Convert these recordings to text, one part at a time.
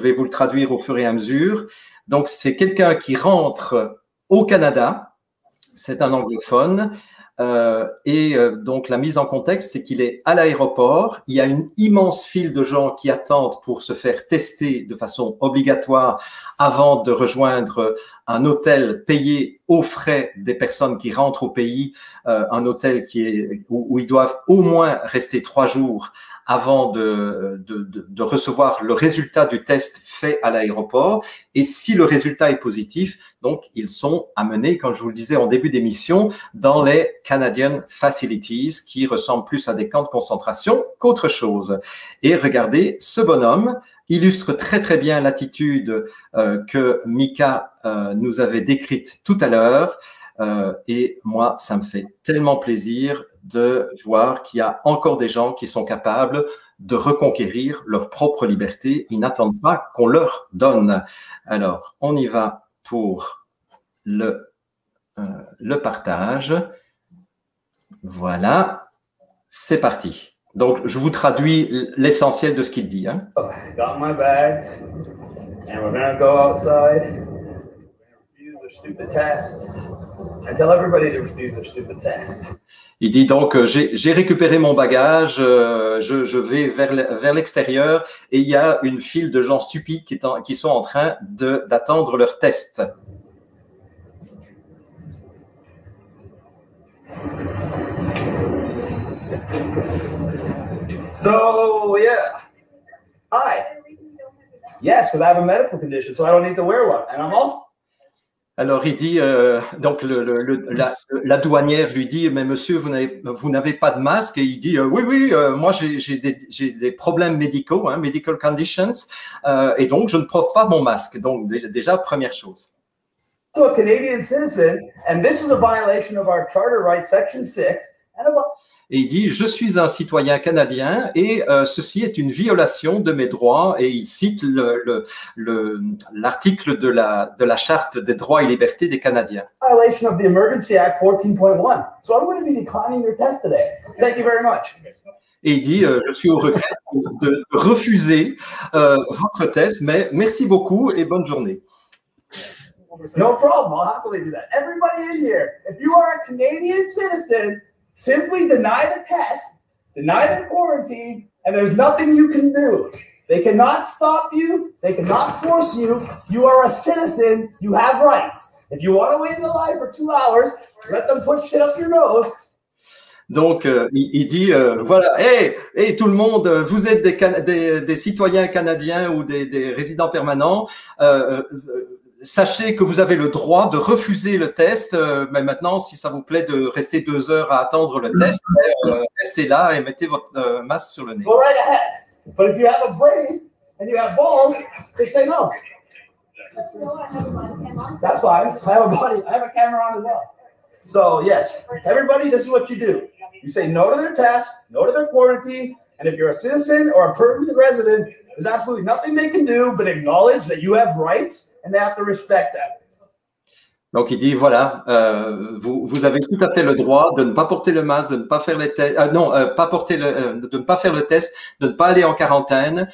vais vous le traduire au fur et à mesure. Donc, c'est quelqu'un qui rentre au Canada, c'est un anglophone, donc la mise en contexte, c'est qu'il est à l'aéroport, il y a une immense file de gens qui attendent pour se faire tester de façon obligatoire avant de rejoindre un hôtel payé aux frais des personnes qui rentrent au pays, un hôtel où ils doivent au moins rester 3 jours avant de recevoir le résultat du test fait à l'aéroport. Et si le résultat est positif, donc ils sont amenés, comme je vous le disais en début d'émission, dans les Canadian Facilities, qui ressemblent plus à des camps de concentration qu'autre chose. Et regardez, ce bonhomme illustre très très bien l'attitude que Mika nous avait décrite tout à l'heure. Et moi, ça me fait tellement plaisir de voir qu'il y a encore des gens qui sont capables de reconquérir leur propre liberté. Ils n'attendent pas qu'on leur donne. Alors, on y va pour le partage. Voilà, c'est parti. Donc, je vous traduis l'essentiel de ce qu'il dit. Hein. Got my bags, and we're gonna go outside. Refuse the stupid test. I tell everybody to refuse the stupid test. Il dit donc, j'ai récupéré mon bagage, je vais vers l'extérieur et il y a une file de gens stupides qui sont en train d'attendre leur test. So, yeah. Hi. Yes, because I have a medical condition, so I don't need to wear one. And I'm also... Alors, il dit, donc la douanière lui dit, mais monsieur, vous n'avez pas de masque. Et il dit, oui, moi j'ai des problèmes médicaux, hein, medical conditions, et donc je ne porte pas mon masque. Donc déjà, première chose. So a Canadian citizen, and this is a violation of our Charter Rights, Section 6, and about... Et il dit, je suis un citoyen canadien et ceci est une violation de mes droits. Et il cite l'article de la Charte des droits et libertés des Canadiens. Violation of the Emergency Act 14.1. So I'm going to be declining your test today. Thank you very much. Et il dit, je suis au regret de refuser votre test, mais merci beaucoup et bonne journée. No problem. I'll happily do that. Everybody in here, if you are a Canadian citizen, simply deny the test, deny the quarantine, and there's nothing you can do. They cannot stop you. They cannot force you. You are a citizen. You have rights. If you want to wait in the line for 2 hours, let them push shit up your nose. Donc, il dit, voilà, hey, tout le monde, vous êtes des citoyens canadiens ou des résidents permanents. Sachez que vous avez le droit de refuser le test, mais maintenant, si ça vous plaît de rester 2 heures à attendre le test, restez là et mettez votre masque sur le nez. Go right ahead. But if you have a brain and you have balls, just say no. That's fine. I have a camera on as well. So yes, everybody, this is what you do. You say no to their test, no to their quarantine, and if you're a citizen or a permanent resident, there's absolutely nothing they can do but acknowledge that you have rights. And they have to respect that. Donc il dit voilà, vous avez tout à fait le droit de ne pas porter le masque, de ne pas faire les tests, de ne pas faire le test, de ne pas aller en quarantaine.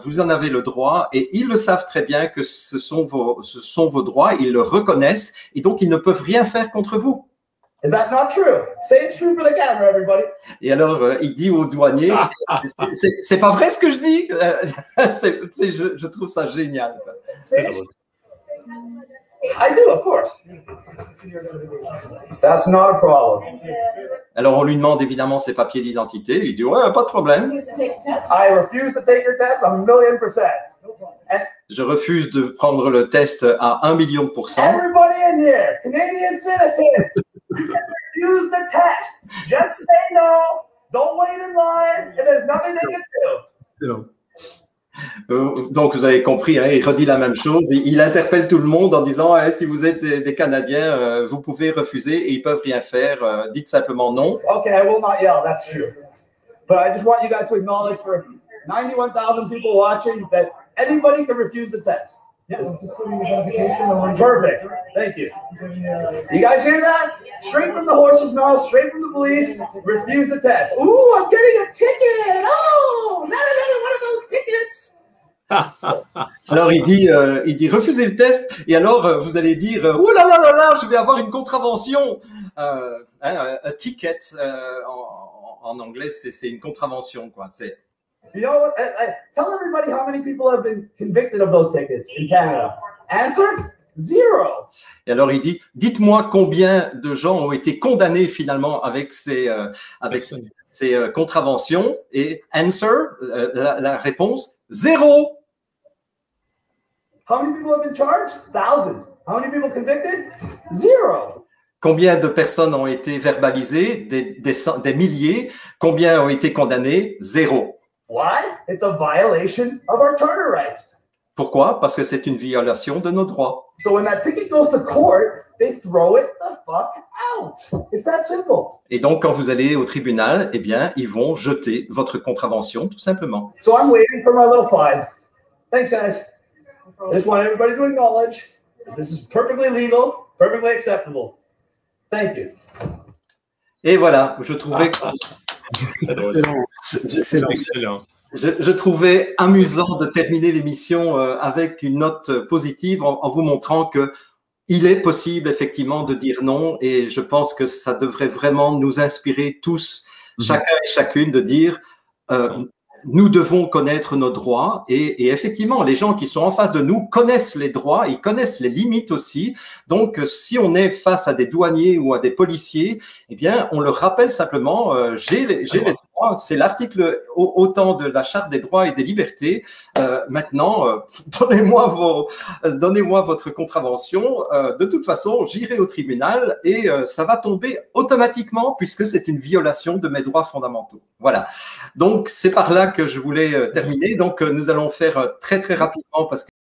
Vous en avez le droit et ils le savent très bien que ce sont vos droits, ils le reconnaissent et donc ils ne peuvent rien faire contre vous. Is that not true? Say it's true for the camera, everybody. Et alors il dit au douanier, c'est pas vrai ce que je dis. Je trouve ça génial. I do, of course. That's not a problem. Alors on lui demande évidemment ses papiers d'identité. Il dit ouais, pas de problème. I refuse to take your test 1,000,000%. Je refuse de prendre le test à 1,000,000%. Everybody in here, Canadian citizens, you can refuse the test. Just say no. Don't wait in line, and there's nothing they can do. Donc, vous avez compris, hein, il redit la même chose. Il interpelle tout le monde en disant si vous êtes des Canadiens, vous pouvez refuser et ils peuvent rien faire. Dites simplement non. Okay, I will not yell. That's true. But I just want you guys to acknowledge for 91,000 people watching that anybody can refuse the test. Yes. Perfect. Thank you. You guys hear that? Straight from the horse's mouth, straight from the police. Refuse the test. Ooh, I'm getting a ticket. Oh, not another one of those tickets. Alors il dit refusez le test et alors vous allez dire oh là là là là, je vais avoir une contravention, a ticket en anglais c'est une contravention quoi. C'est You know what? Tell everybody how many people have been convicted of those tickets in Canada. Answer: 0. Et alors il dit dites-moi combien de gens ont été condamnés finalement avec ces contraventions et answer la réponse 0. How many people have been charged? Thousands. How many people convicted? 0. Combien de personnes ont été verbalisées? Des milliers. Combien ont été condamnés? 0. Why? It's a violation of our charter rights. Pourquoi? Parce que c'est une violation de nos droits. So when that ticket goes to court, they throw it the fuck out. It's that simple. Et donc, quand vous allez au tribunal, eh bien, ils vont jeter votre contravention, tout simplement. So I'm waiting for my little fine. Thanks, guys. I just want everybody to acknowledge that this is perfectly legal, perfectly acceptable. Thank you. Et voilà, je trouvais Excellent. Je trouvais amusant de terminer l'émission avec une note positive en vous montrant que il est possible effectivement de dire non et je pense que ça devrait vraiment nous inspirer tous, chacun et chacune, de dire nous devons connaître nos droits et effectivement, les gens qui sont en face de nous connaissent les droits, ils connaissent les limites aussi. Donc, si on est face à des douaniers ou à des policiers, eh bien, on leur rappelle simplement j'ai les droits. C'est l'article autant de la Charte des droits et des libertés. Maintenant, donnez-moi votre contravention. De toute façon, j'irai au tribunal et ça va tomber automatiquement puisque c'est une violation de mes droits fondamentaux. Voilà. Donc, c'est par là que je voulais terminer. Donc, nous allons faire très, très rapidement parce que